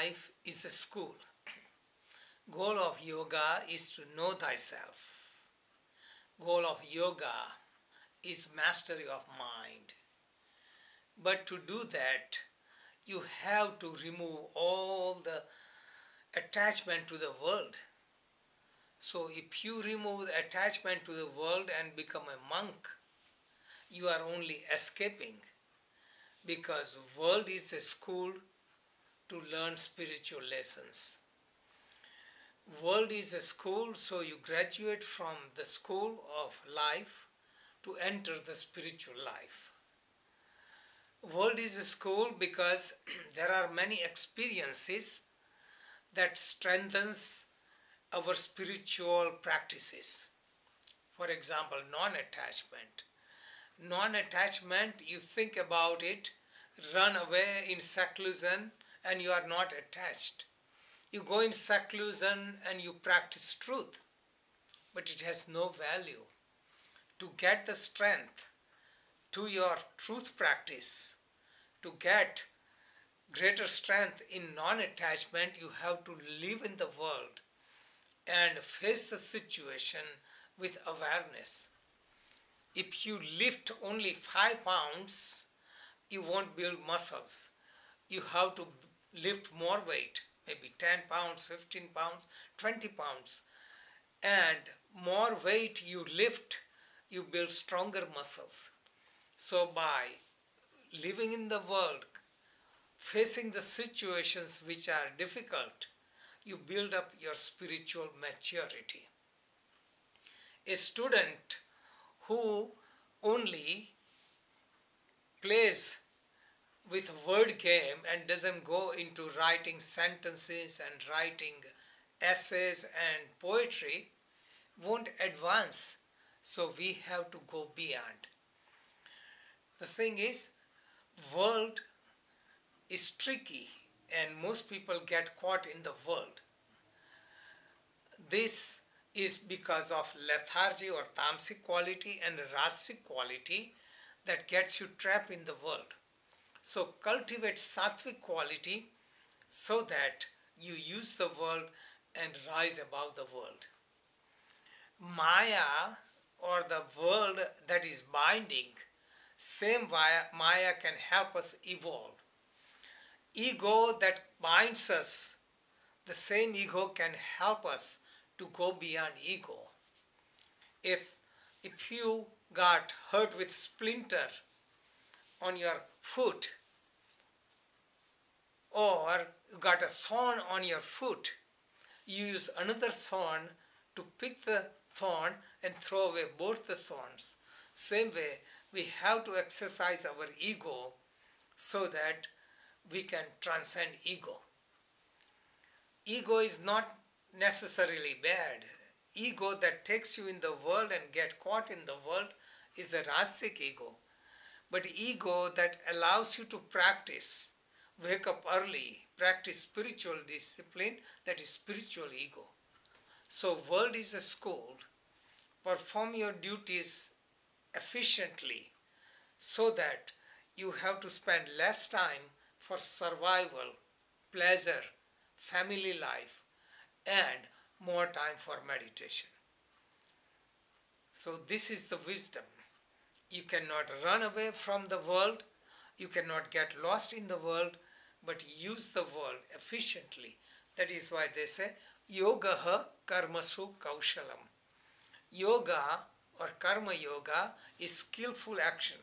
life is a school. Goal of yoga is to know thyself. Goal of yoga is mastery of mind. But to do that, you have to remove all the attachment to the world. So if you remove the attachment to the world and become a monk, you are only escaping, because world is a school to learn spiritual lessons. World is a school, so you graduate from the school of life to enter the spiritual life. World is a school because there are many experiences that strengthens our spiritual practices. For example, non-attachment. Non-attachment, you think about it, run away in seclusion and you are not attached. You go in seclusion and you practice truth, but it has no value. To get the strength to your truth practice, to get greater strength in non-attachment, you have to live in the world and face the situation with awareness. If you lift only 5 pounds, you won't build muscles. You have to lift more weight, maybe 10 pounds, 15 pounds, 20 pounds. And more weight you lift, you build stronger muscles. So by living in the world, facing the situations which are difficult, you build up your spiritual maturity. A student who only plays with a word game and doesn't go into writing sentences and writing essays and poetry won't advance. So we have to go beyond. The thing is, world is tricky and most people get caught in the world. This is because of lethargy or tamasic quality and rasic quality that gets you trapped in the world. So cultivate sattvic quality so that you use the world and rise above the world. Maya, or the world that is binding, same Maya can help us evolve. Ego that binds us, the same ego can help us to go beyond ego. If you got hurt with splinter on your foot, or you got a thorn on your foot, you use another thorn to pick the thorn and throw away both the thorns. Same way, we have to exercise our ego so that we can transcend ego. Ego is not necessarily bad. Ego that takes you in the world and get caught in the world is a rasic ego. But ego that allows you to practice, wake up early, practice spiritual discipline, that is spiritual ego. So world is a school. Perform your duties efficiently so that you have to spend less time for survival, pleasure, family life, and more time for meditation. So this is the wisdom. You cannot run away from the world, you cannot get lost in the world, but use the world efficiently. That is why they say, yogaha karmasu kaushalam. Yoga or karma yoga is skillful action.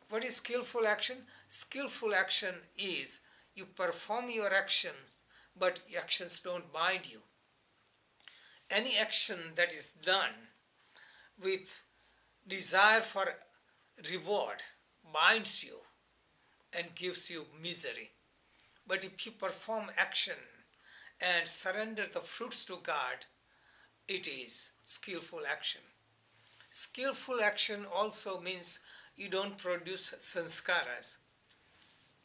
What is skillful action? Skillful action is you perform your actions, but actions don't bind you. Any action that is done with desire for reward binds you and gives you misery. But if you perform action and surrender the fruits to God, it is skillful action. Skillful action also means you don't produce sanskaras.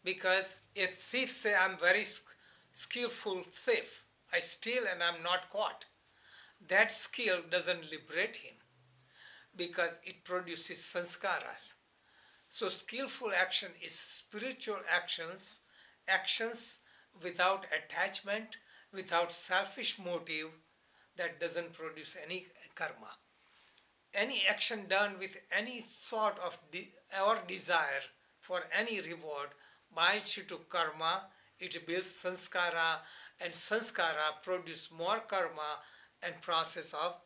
Because a thief say, I'm very skillful thief, I steal and I'm not caught. That skill doesn't liberate him because it produces sanskaras. So skillful action is spiritual actions without attachment, without selfish motive, that doesn't produce any karma. Any action done with any thought of or desire for any reward binds you to karma. It builds sanskara, and sanskara produce more karma and process of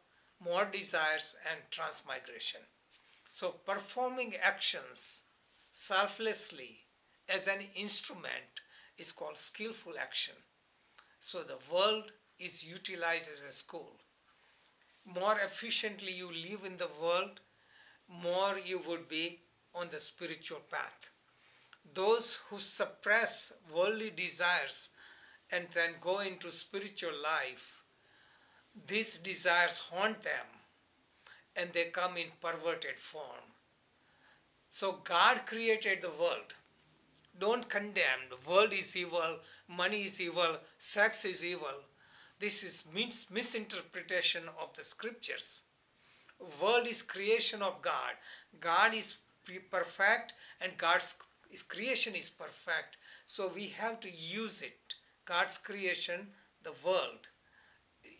more desires and transmigration. So performing actions selflessly as an instrument is called skillful action. So the world is utilized as a school. More efficiently you live in the world, more you would be on the spiritual path. Those who suppress worldly desires and then go into spiritual life, these desires haunt them and they come in perverted form. So God created the world. Don't condemn. The world is evil, money is evil, sex is evil. This is misinterpretation of the scriptures. World is creation of God. God is perfect and God's creation is perfect. So we have to use it, God's creation, the world,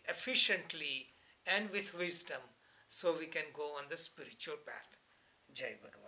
efficiently and with wisdom, so we can go on the spiritual path. Jai Bhagavan.